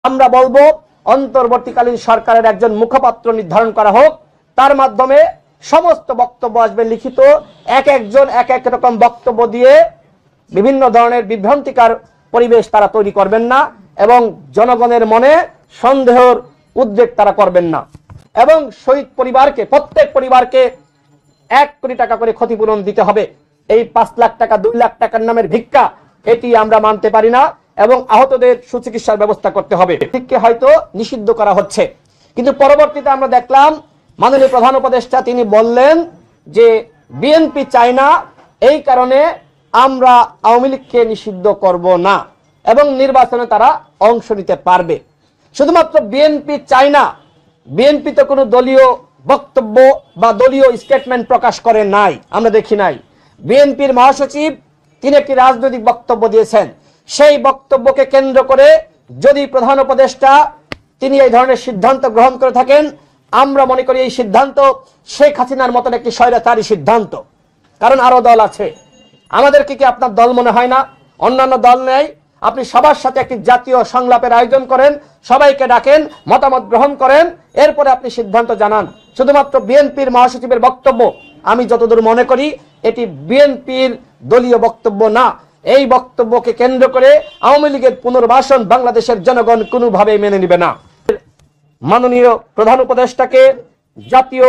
আমরা বলবো অন্তর্বর্তীকালীন সরকারের একজন মুখপাত্র নির্ধারণ করা হোক, তার মাধ্যমে সমস্ত বক্তব্য আসবে লিখিত, এক একজন এক এক রকম বক্তব্য দিয়ে বিভিন্ন ধরনের বিভ্রান্তিকর পরিবেশ তারা তৈরি করবেন না এবং জনগণের মনে সন্দেহের উদ্বেগ তারা করবেন না। এবং শহীদ পরিবারকে, প্রত্যেক পরিবারকে 1 কোটি টাকা করে ক্ষতিপূরণ দিতে হবে। এই 5 লাখ টাকা 2 লাখ টাকার নামের ভিক্ষা, এটি আমরা মানতে পারি না এবং আহতদের সুচিকিৎসার ব্যবস্থা করতে হবে। ঠিককে হয়তো নিষিদ্ধ করা হচ্ছে, কিন্তু পরবর্তীতে আমরা দেখলাম মাননীয় প্রধান উপদেষ্টা তিনি বললেন যে বিএনপি চায় না, এই কারণে আমরা আওয়ামী লীগকে নিষিদ্ধ করব না এবং নির্বাচনে তারা অংশ নিতে পারবে। শুধুমাত্র বিএনপি চায় না, বিএনপি তো কোনো দলীয় বক্তব্য বা দলীয় স্টেটমেন্ট প্রকাশ করে নাই, আমরা দেখি নাই। বিএনপির মহাসচিব তিনি একটি রাজনৈতিক বক্তব্য দিয়েছেন, সেই বক্তব্যকে কেন্দ্র করে যদি প্রধান উপদেষ্টা তিনি এই ধরনের সিদ্ধান্ত গ্রহণ করে থাকেন, আমরা মনে করি এই সিদ্ধান্ত শেখ হাসিনার মতন একটি স্বৈরাচারী সিদ্ধান্ত। কারণ আরো দল আছে, আমাদেরকে কি আপনার দল মনে হয় না? অন্যান্য দল নেই, আপনি সবার সাথে একটি জাতীয় সংলাপের আয়োজন করেন, সবাইকে ডাকেন, মতামত গ্রহণ করেন, এরপরে আপনি সিদ্ধান্ত জানান। শুধুমাত্র বিএনপির মহাসচিবের বক্তব্য, আমি যতদূর মনে করি এটি বিএনপির দলীয় বক্তব্য না। এই বক্তব্যকে কেন্দ্র করে আওয়ামী লীগের পুনর্বাসন বাংলাদেশের জনগণ কোনোভাবেই মেনে নেবে না। মাননীয় প্রধান উপদেষ্টাকে জাতীয়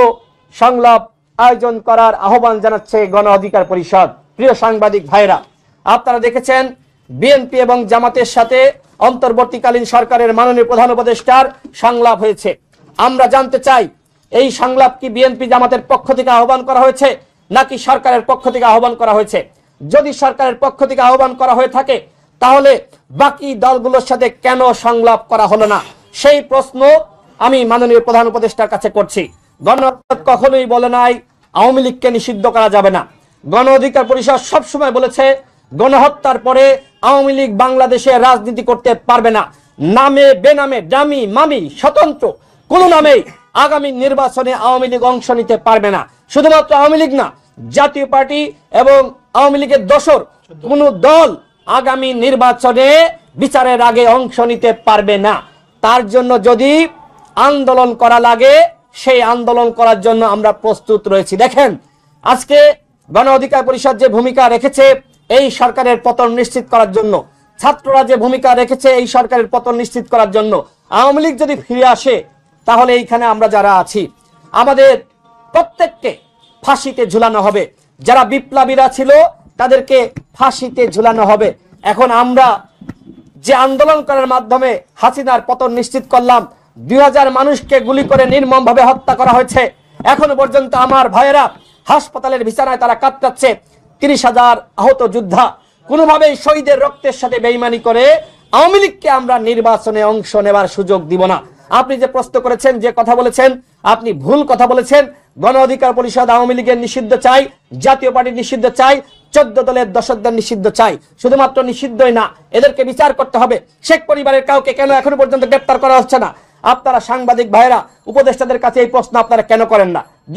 সংলাপ আয়োজন করার আহ্বান জানাচ্ছে গণ অধিকার পরিষদ। প্রিয় সাংবাদিক ভাইরা, আপনারা দেখেছেন বিএনপি এবং জামাতের সাথে অন্তর্বর্তীকালীন সরকারের মাননীয় প্রধান উপদেষ্টার সংলাপ হয়েছে। আমরা জানতে চাই এই সংলাপ কি বিএনপি জামাতের পক্ষ থেকে আহ্বান করা হয়েছে নাকি সরকারের পক্ষ থেকে আহ্বান করা হয়েছে? যদি সরকারের পক্ষ থেকে আহ্বান করা হয়ে থাকে তাহলে বাকি দলগুলোর সাথে কেন সংলাপ করা হলো না, সেই প্রশ্ন আমি মাননীয় প্রধান উপদেষ্টার কাছে করছি। গণ কখনোই বলে নাই আওয়ামী লীগকে নিষিদ্ধ করা যাবে না। গণ অধিকার পরিষদ সবসময় বলেছে গণহত্যার পরে আওয়ামী লীগ বাংলাদেশে রাজনীতি করতে পারবে না। নামে বেনামে, ডামি মামি, স্বতন্ত্র কোন নামেই আগামী নির্বাচনে আওয়ামী লীগ অংশ নিতে পারবে না। শুধুমাত্র আওয়ামী লীগ না, জাতীয় পার্টি এবং আওয়ামী লীগের দোসর কোন দল আগামী নির্বাচনে বিচারের আগে অংশ নিতে পারবে না। তার জন্য যদি আন্দোলন করা লাগে, সেই আন্দোলন করার জন্য আমরা প্রস্তুত রয়েছি। দেখেন আজকে গণ অধিকার পরিষদ যে ভূমিকা রেখেছে এই সরকারের পতন নিশ্চিত করার জন্য, ছাত্ররা যে ভূমিকা রেখেছে এই সরকারের পতন নিশ্চিত করার জন্য, আওয়ামী লীগ যদি ফিরে আসে তাহলে এইখানে আমরা যারা আছি আমাদের প্রত্যেককে ফাঁসিতে ঝুলানো হবে। যারা বিপ্লবীরা ছিল তাদেরকে ফাঁসিতে ঝুলানো হবে। এখন আমরা যে আন্দোলন করার মাধ্যমে হাসিনার পতন নিশ্চিত করলাম, 2000 মানুষকে গুলি করে নির্মমভাবে হত্যা করা হয়েছে। এখনো পর্যন্ত আমার ভাইয়েরা হাসপাতালের বিছানায় তারা কাতরাচ্ছে। 30,000 আহত যোদ্ধা, কোনোভাবেই শহীদের রক্তের সাথে বেইমানি করে আওয়ামী লীগকে আমরা নির্বাচনে অংশ নেবার সুযোগ দিব না। আপনি যে প্রশ্ন করেছেন, যে কথা বলেছেন, আপনি ভুল কথা বলেছেন। গণ অধিকার পরিষদ আওয়ামী লীগের নিষিদ্ধ চাই, জাতীয় পার্টি নিষিদ্ধ চাই, 14 দলের দশকদের নিষিদ্ধ চাই। শুধুমাত্র নিষিদ্ধই না, এদেরকে বিচার করতে হবে। শেখ পরিবারের কাউকে কেন এখনো পর্যন্ত গ্রেপ্তার করা হচ্ছে না? আপনারা সাংবাদিক ভাইরা উপদেষ্টাদের কাছে এই প্রশ্ন আপনারা কেন করেন না?